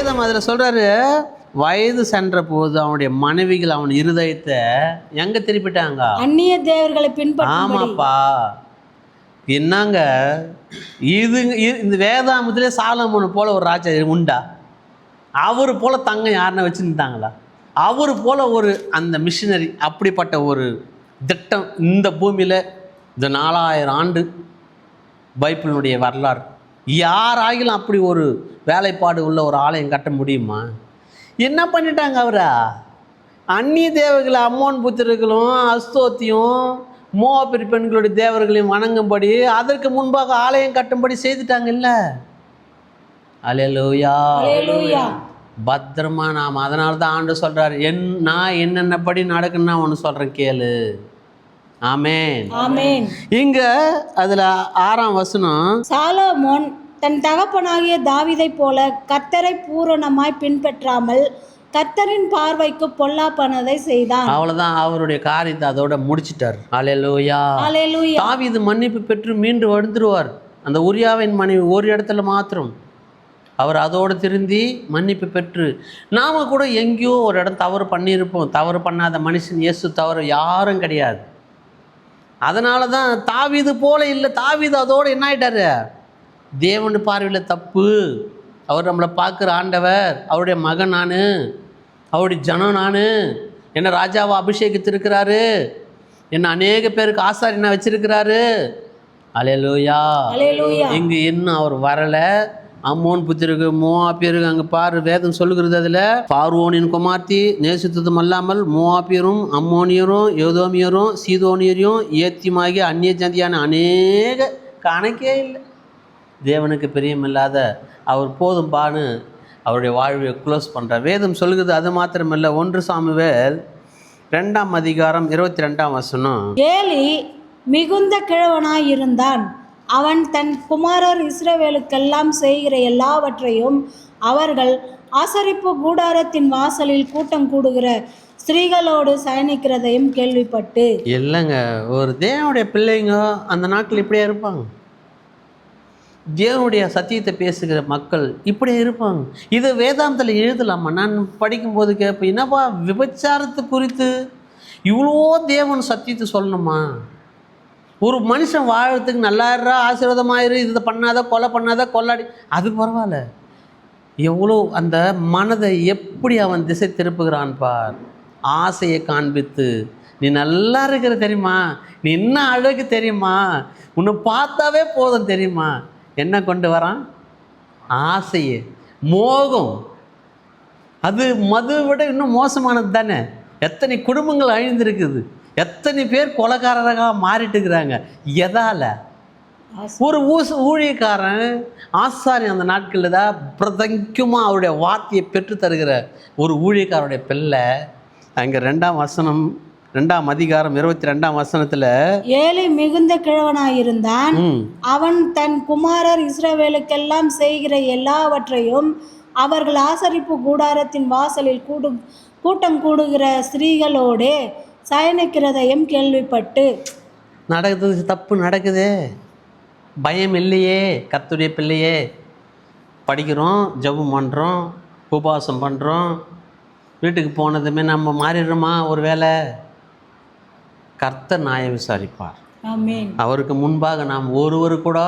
வேதம் அதில் சொல்கிறாரு, வயது சென்ற போது அவனுடைய மனைவிகள் அவன் இருதயத்தை எங்கே திருப்பிட்டாங்க? அந்நிய தேவர்களை பின்பற்ற. ஆமாப்பா. என்னங்க இது? இந்த வேதாமத்திலே சாலமோனை போல ஒரு ராஜா உண்டா? அவர் போல தங்கம் யாருன்னா வச்சுருந்தாங்களா? அவர் போல ஒரு அந்த மிஷினரி, அப்படிப்பட்ட ஒரு திட்டம் இந்த பூமியில் இந்த 4000 ஆண்டு பைபிளினுடைய வரலாறு யாராகிலும் அப்படி ஒரு வேலைப்பாடு உள்ள ஒரு ஆலயம் கட்ட முடியுமா? என்ன பண்ணிட்டாங்க அவரா? அந்நிய தேவர்களை அம்மோன் புத்திரர்களும் அஸ்தோத்தியும் மோவாபிய பெண்களுடைய தேவர்களையும் வணங்கும்படி அதற்கு முன்பாக ஆலயம் கட்டும்படி செய்துட்டாங்க. இல்லை, அல்லேலூயா. பத்திரமா நாம், அதனால தான் ஆண்டு சொல்றாரு, நான் என்னென்னபடி நடக்குன்னு நான் ஒன்று சொல்றேன் கேளு. ஆமென், ஆமென். இங்க அதுல 6ஆம் வசனம், சாலமோன் தன் தகப்பனாகிய தாவீதை போல கர்த்தரை பூரணமாய் பின்பற்றாமல் கர்த்தரின் பார்வைக்கு பொல்லாப்பானதை செய்தான். அவ்வளவுதான், அவருடைய காரியத்தை அதோட முடிச்சிட்டார். அல்லேலூயா, அல்லேலூயா. தாவீது மன்னிப்பு பெற்று மீண்டு வந்துருவார். அந்த உரியாவின் மனைவி ஒரு இடத்துல மாத்திரம் அவர் அதோடு திருந்தி மன்னிப்பு பெற்று, நாம கூட எங்கேயோ ஒரு இடம் தவறு பண்ணியிருப்போம். தவறு பண்ணாத மனுஷன் இயேசு தவறு யாரும் கிடையாது. அதனால தான் தாவீது போல இல்லை. தாவீது அதோடு என்ன ஆயிட்டாரு? தேவன் பார்வையில் தப்பு. அவர் நம்மளை பார்க்குற ஆண்டவர், அவருடைய மகன் நான், அவருடைய ஜனம் நான், என்ன ராஜாவை அபிஷேகித்திருக்கிறாரு, என்ன அநேக பேருக்கு ஆசாரியனா வச்சிருக்கிறாரு. அல்லேலூயா. இங்கு இன்னும் அவர் வரலை. அம்மோன் புத்திரருக்கு மோவாபியருக்கு அங்கே பாரு, வேதம் சொல்லுகிறது. அதில் பார்வோனின் குமார்த்தி நேசித்ததும் அல்லாமல் மோவாபியரும் அம்மோனியரும் யோதோமியரும் சீதோனியரையும் ஏத்தியமாகிய அந்நிய ஜாதியான அநேக கணக்கே இல்லை. தேவனுக்கு பிரியமில்லாத அவர் போதும் பான்னு அவருடைய வாழ்வை க்ளோஸ் பண்ணுறார். வேதம் சொல்லுகிறது. அது மாத்திரமில்லை, 1 சாமுவேல் 2ஆம் அதிகாரம் 22ஆம் வசனம், ஏலி மிகுந்த கிழவனாய் இருந்தான். அவன் தன் குமாரர் இஸ்ரவேலுக்கெல்லாம் செய்கிற எல்லாவற்றையும் அவர்கள் ஆசரிப்பு கூடாரத்தின் வாசலில் கூட்டம் கூடுகிற ஸ்திரீகளோடு சயனிக்கிறதையும் கேள்விப்பட்டு. இல்லைங்க, ஒரு தேவனுடைய பிள்ளைங்க அந்த நாட்கள் இப்படியே இருப்பாங்க. தேவனுடைய சத்தியத்தை பேசுகிற மக்கள் இப்படியே இருப்பாங்க. இது வேதாந்தத்தில் எழுதலாமா? நான் படிக்கும்போது கேட்பேன், என்னப்பா விபச்சாரத்தை குறித்து இவ்வளோ தேவன் சத்தியத்தை சொல்லணுமா? ஒரு மனுஷன் வாழறதுக்கு நல்லாயிரா, ஆசீர்வாதமாயிரு, இதை பண்ணாத, கொலை பண்ணாத, கொள்ளாடி, அது பரவாயில்ல. எவ்வளோ அந்த மனதை எப்படி அவன் திசை திருப்புகிறான் பார். ஆசையை காண்பித்து, நீ நல்லா இருக்கிற தெரியுமா, நீ என்ன அழகு தெரியுமா, உன்னை பார்த்தாவே போதும் தெரியுமா, என்ன கொண்டு வரான்? ஆசையே, மோகம். அது மது விட இன்னும் மோசமானது தானே. எத்தனை குடும்பங்கள் அழிந்திருக்குது, எத்தனை பேர் கொலைக்காரராக மாறிட்டுக்கிறாங்க. எதால? ஒரு ஊழியக்காரன் ஆசாரி அந்த நாட்களில் தான் பிரதங்கியமாக அவருடைய வார்த்தையை பெற்று தருகிற ஒரு ஊழியக்காரருடைய பிள்ளை. அங்கே 2ஆம் வசனம் 2ஆம் அதிகாரம் 22ஆம் வசனத்தில், ஏலி மிகுந்த கிழவனாயிருந்தான். அவன் தன் குமாரர் இஸ்ரவேலுக்கெல்லாம் செய்கிற எல்லாவற்றையும் அவர்கள் ஆசரிப்பு கூடாரத்தின் வாசலில் கூட்டம் கூடுகிற ஸ்திரீகளோடு சயனிக்கிறதையும் கேள்விப்பட்டு. நடக்குது, தப்பு நடக்குதே, பயம் இல்லையே. கர்த்தருடைய பிள்ளையே, படிக்கிறோம், ஜெபம் பண்ணுறோம், உபவாசம் பண்ணுறோம், வீட்டுக்கு போனதுமே நம்ம மாறிடுறோமா? ஒரு வேளை கர்த்தர் நியாயம் விசாரிப்பார். ஆமென். அவருக்கு முன்பாக நாம் ஒருவர் கூட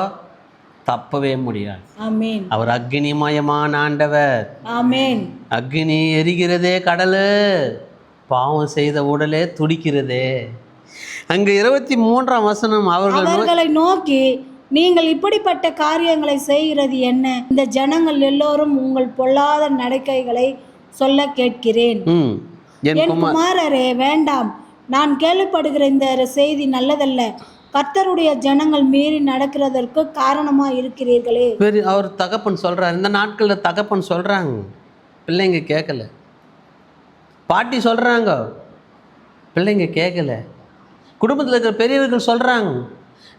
தப்பவே முடியாது. ஆமென். அவர் அக்னிமயமான ஆண்டவர். ஆமென். அக்னி எரிகிறதே கடலு, பாவம் செய்த உடலே துடிக்கிறதே. அங்கு 23ஆம் வசனம், அவர்களை நோக்கி, நீங்கள் இப்படிப்பட்ட காரியங்களை செய்கிறது என்ன? இந்த ஜனங்கள் எல்லோரும் உங்கள் பொல்லாத நடக்கைகளை சொல்ல கேட்கிறேன். என் குமாரரே, வேண்டாம். நான் கேள்விப்படுகிற இந்த செய்தி நல்லதல்ல. கர்த்தருடைய ஜனங்கள் மீறி நடக்கிறதற்கு காரணமா இருக்கிறீர்களே. அவர் தகப்பன் சொல்றார். இந்த நாட்களில் தகப்பன் சொல்றாங்க, பிள்ளைங்க கேட்கல. பாட்டி சொல்றாங்க, பிள்ளைங்க கேட்கல. குடும்பத்தில் இருக்கிற பெரியவர்கள் சொல்றாங்க,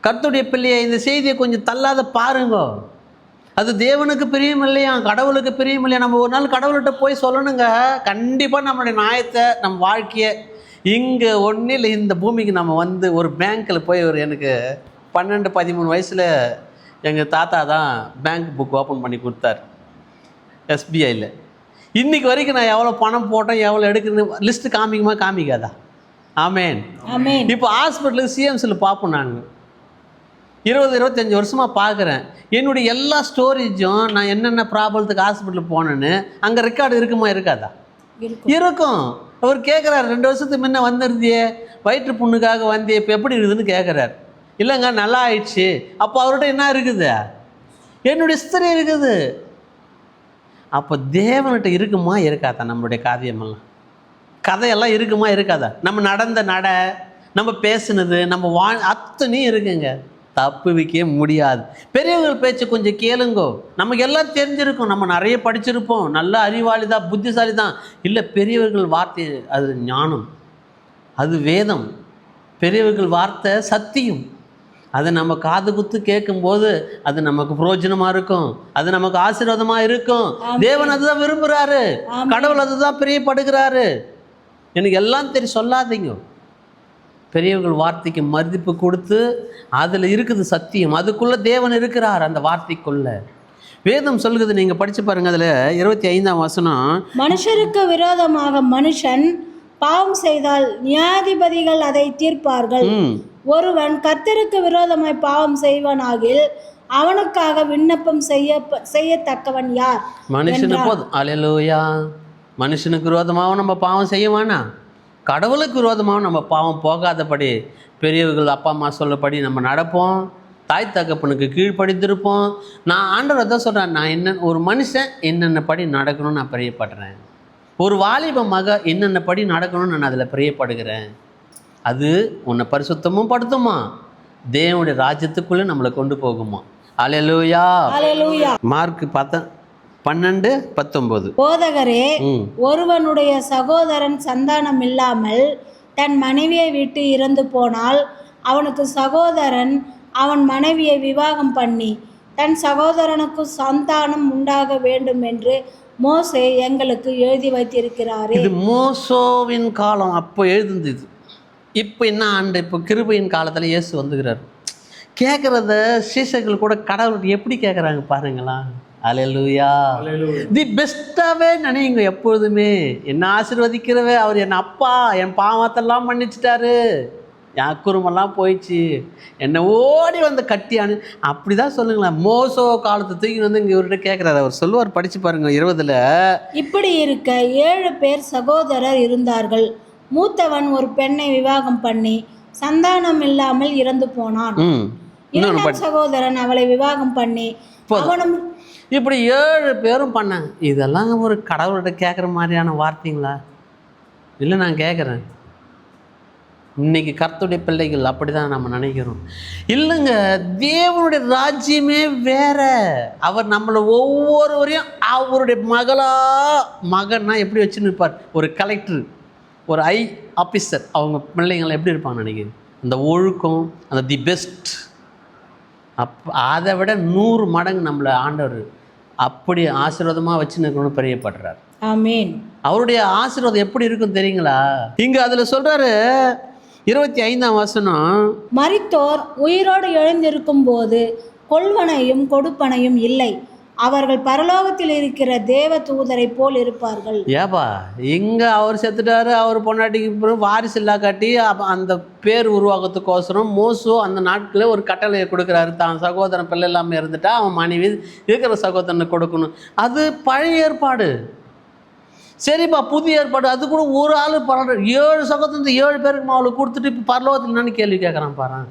கர்த்தருடைய பிள்ளையை இந்த செய்தியை கொஞ்சம் தள்ளாத பாருங்க. அது தேவனுக்கு பிரியம் இல்லையா, கடவுளுக்கு பிரியம் இல்லையா. நம்ம ஒரு நாள் கடவுள்கிட்ட போய் சொல்லணுங்க. கண்டிப்பாக நம்மளுடைய நியாயத்தை, நம்ம வாழ்க்கையை இங்கே ஒன்றில் இந்த பூமிக்கு நம்ம வந்து ஒரு பேங்க்கில் போய் எனக்கு 12-13 வயசில் எங்கள் தாத்தா தான் பேங்க் புக் ஓப்பன் பண்ணி கொடுத்தார், எஸ்பிஐயில். இன்னைக்கு வரைக்கும் நான் எவ்வளோ பணம் போட்டேன், எவ்வளோ எடுக்கணும் லிஸ்ட்டு காமிக்குமா காமிக்காதா? ஆமேன். ஆமென். இப்போ ஹாஸ்பிட்டலுக்கு சிஎம்சியில் பார்ப்போம். நாங்கள் 20-25 வருஷமாக பார்க்குறேன். என்னுடைய எல்லா ஸ்டோரேஜும் நான் என்னென்ன ப்ராப்ளத்துக்கு ஹாஸ்பிட்டலுக்கு போனேன்னு அங்கே ரெக்கார்டு இருக்குமா இருக்காதா? இருக்கும். அவர் கேட்குறாரு, 2 வருஷத்துக்கு முன்ன வந்துருந்தியே, வயிற்று புண்ணுக்காக வந்தியே, இப்போ எப்படி இருக்குதுன்னு கேட்குறாரு. இல்லைங்க நல்லா ஆயிடுச்சு. அப்போ அவர்கிட்ட என்ன இருக்குது? என்னுடைய ஸ்திரி இருக்குது. அப்போ தேவன்கிட்ட இருக்குமா இருக்காதா? நம்மளுடைய காரியமெல்லாம் கதையெல்லாம் இருக்குமா இருக்காதா? நம்ம நடந்த நம்ம பேசுனது, நம்ம அத்தனையும் இருக்குங்க. தப்பு வைக்க முடியாது. பெரியவர்கள் பேச்சு கொஞ்சம் கேளுங்கோ. நமக்கு எல்லாம் தெரிஞ்சிருக்கும், நம்ம நிறைய படிச்சிருப்போம், நல்ல அறிவாளி தான், புத்திசாலி தான். இல்லை, பெரியவர்கள் வார்த்தை அது ஞானம், அது வேதம். பெரியவர்கள் வார்த்தை சத்தியம். அதை நம்ம காது குத்து கேட்கும்போது அது நமக்கு பிரயோஜனமாக இருக்கும், அது நமக்கு ஆசீர்வாதமாக இருக்கும். தேவன் அதுதான் விரும்புகிறாரு, கடவுள் அதுதான் பிரியப்படுகிறாரு. எனக்கு எல்லாம் தெரியும் சொல்லாதீங்க. பெரியவர்கள் வார்த்தைக்கு மதிப்பு கொடுத்து அதில் இருக்குது சத்தியம், அதுக்குள்ளே தேவன் இருக்கிறார். அந்த வார்த்தைக்குள்ளே வேதம் சொல்லுது, நீங்கள் படித்து பாருங்கள். அதில் 25ஆம் வசனம், மனுஷருக்கு விரோதமாக மனுஷன் பாவம் செய்தால் நியாயாதிபதிகள் அதை தீர்ப்பார்கள். ஒருவன் கர்த்தருக்கு விரோதமாய் பாவம் செய்வனாகில் அவனுக்காக விண்ணப்பம் செய்யத்தக்கவன் யார்? மனுஷனுக்கு போதும். அல்லேலூயா. மனுஷனுக்கு விரோதமாகவும் நம்ம பாவம் செய்ய வேணாம், கடவுளுக்கு விரோதமாகவும் நம்ம பாவம் போகாதபடி பெரியவர்கள் அப்பா அம்மா சொல்லபடி நம்ம நடப்போம், தாய் தகப்பனுக்கு கீழ்ப்படித்திருப்போம். நான் ஆண்டவர் தான் சொல்கிறேன், நான் ஒரு மனுஷன் என்னென்ன படி நடக்கணும்னு நான் பிரியப்படுறேன். ஒரு வாலிப மக என்னென்ன படி நடக்கணும்னு நான் அதில் பிரியப்படுகிறேன். அது உன்னை பரிசுத்தமும் படுத்துமா, தேவனுடைய ராஜ்யத்துக்குள்ளே நம்மளை கொண்டு போகுமா. அல்லேலூயா. மார்க் 12:19. போதகரே, ஒருவனுடைய சகோதரன் சந்தானம் இல்லாமல் தன் மனைவியை விட்டு இறந்து போனால் அவனுக்கு சகோதரன் அவன் மனைவியை விவாகம் பண்ணி தன் சகோதரனுக்கு சந்தானம் உண்டாக வேண்டும் என்று மோசே எங்களுக்கு எழுதி வைத்திருக்கிறாரே. இது மோசோவின் காலம் அப்போ எழுதுந்தது. இப்போ என்ன ஆண்டு? இப்போ கிருபையின் காலத்தில் இயேசு வந்துக்கிறார். கேட்குறத சீசர்கள் கூட கடவுள் எப்படி கேட்குறாங்க பாருங்களா. அல்லேலூயா. தி பெஸ்ட்டாகவே நினைங்க எப்பொழுதுமே. என்ன ஆசீர்வதிக்கிறவே அவர், என் அப்பா என் பாவத்தெல்லாம் மன்னிச்சிட்டாரு, என் குருமெல்லாம் போயிடுச்சு, என்னை ஓடி வந்து கட்டியானு அப்படி தான் சொல்லுங்களேன். மோசோ காலத்தை தூக்கி வந்து இங்கே இவர்கிட்ட கேட்குறாரு. அவர் சொல்லுவார், படித்து பாருங்க 20. இப்படி இருக்க 7 பேர் சகோதரர் இருந்தார்கள். மூத்தவன் ஒரு பெண்ணை விவாகம் பண்ணி சந்தானம் இல்லாமல் இறந்து போனான். இரண்டாம் சகோதரன் அவளை விவாகம் பண்ணி அவனும். இப்படி 7 பேரும் பண்ணாங்க. இதெல்லாம் ஒரு கடவுள்கிட்ட கேட்குற மாதிரியான வார்த்தைங்களா? இல்லை, நான் கேட்குறேன். இன்னைக்கு கர்த்தருடைய பிள்ளைகள் அப்படி தான் நம்ம நினைக்கிறோம். இல்லைங்க, தேவனுடைய ராஜ்யமே வேற. அவர் நம்மளை ஒவ்வொருவரையும் அவருடைய மகன்னா எப்படி வச்சுன்னு இருப்பார். ஒரு கலெக்டர், ஒரு ஆஃபீஸர், அவங்க பிள்ளைங்களை எப்படி இருப்பாங்க நினைக்கிறேன். அந்த ஒழுக்கம், அந்த தி பெஸ்ட், அதை விட 100 மடங்கு நம்மளை ஆண்டவர் அப்படி ஆசீர்வாதமாக வச்சு நிற்கணும்னு பிரியப்படுறார். ஆமென். அவருடைய ஆசீர்வாதம் எப்படி இருக்கும் தெரியுங்களா? இங்கே அதில் சொல்கிறாரு 25ஆம் வசனம், மரித்தோர் உயிரோடு எழுந்திருக்கும் போது கொள்வனையும் கொடுப்பனையும் இல்லை, அவர்கள் பரலோகத்தில் இருக்கிற தேவ தூதரை போல் இருப்பார்கள். ஏப்பா, இங்கே அவர் செத்துட்டாரு, அவர் பொண்டாட்டிக்கு வாரிசு இல்லா காட்டி அந்த பேர் உருவாக்கத்துக்கோசரம் மோசோ அந்த நாட்களில் ஒரு கட்டளையை கொடுக்குறாரு. தான் சகோதரன் பிள்ளை இல்லாமல் இருந்துட்டா அவன் மனைவி இருக்கிற சகோதரனுக்கு கொடுக்கணும். அது பழைய ஏற்பாடு. சரிப்பா, புதிய ஏற்பாடு. அது கூட ஒரு ஆள் 7 சகோதரன் 7 பேருக்கு அவளுக்கு கொடுத்துட்டு இப்போ பரலோகத்தில் என்னன்னு கேள்வி கேட்குறான் பாரு.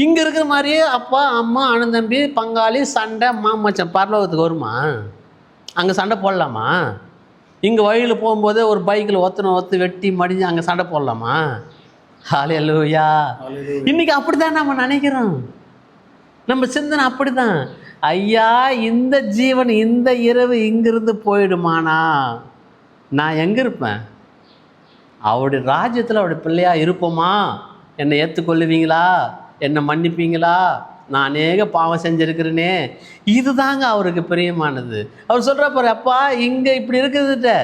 இங்கே இருக்கிற மாதிரியே அப்பா அம்மா அண்ணன் தம்பி பங்காளி சண்டை மாமச்சான் பரலோகத்துக்கு வருமா? அங்கே சண்டை போடலாமா? இங்கே வழியில் போகும்போதே ஒரு பைக்கில் ஒத்து வெட்டி மடிஞ்சு அங்கே சண்டை போடலாமா? ஹல்லேலூயா. இன்றைக்கி அப்படி தான் நம்ம நினைக்கிறோம். நம்ம சிந்தனை அப்படி தான். ஐயா, இந்த ஜீவன் இந்த இரவு இங்கிருந்து போயிடுமானா நான் எங்கே இருப்பேன்? அவருடைய ராஜ்யத்தில் அவருடைய பிள்ளையாக இருப்போமா? என்னை ஏற்றுக்கொள்ளுவீங்களா? என்னை மன்னிப்பீங்களா? நான் அநேக பாவம் செஞ்சுருக்கிறேனே. இது தாங்க அவருக்கு பிரியமானது. அவர் சொல்கிறப்பாரு, அப்பா இங்கே இப்படி இருக்குதுட்ட,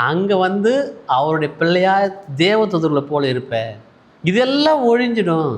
அங்கே வந்து அவருடைய பிள்ளையாக தேவதூதர்களை போல இருப்பேன். இதெல்லாம் ஒழிஞ்சிடும்.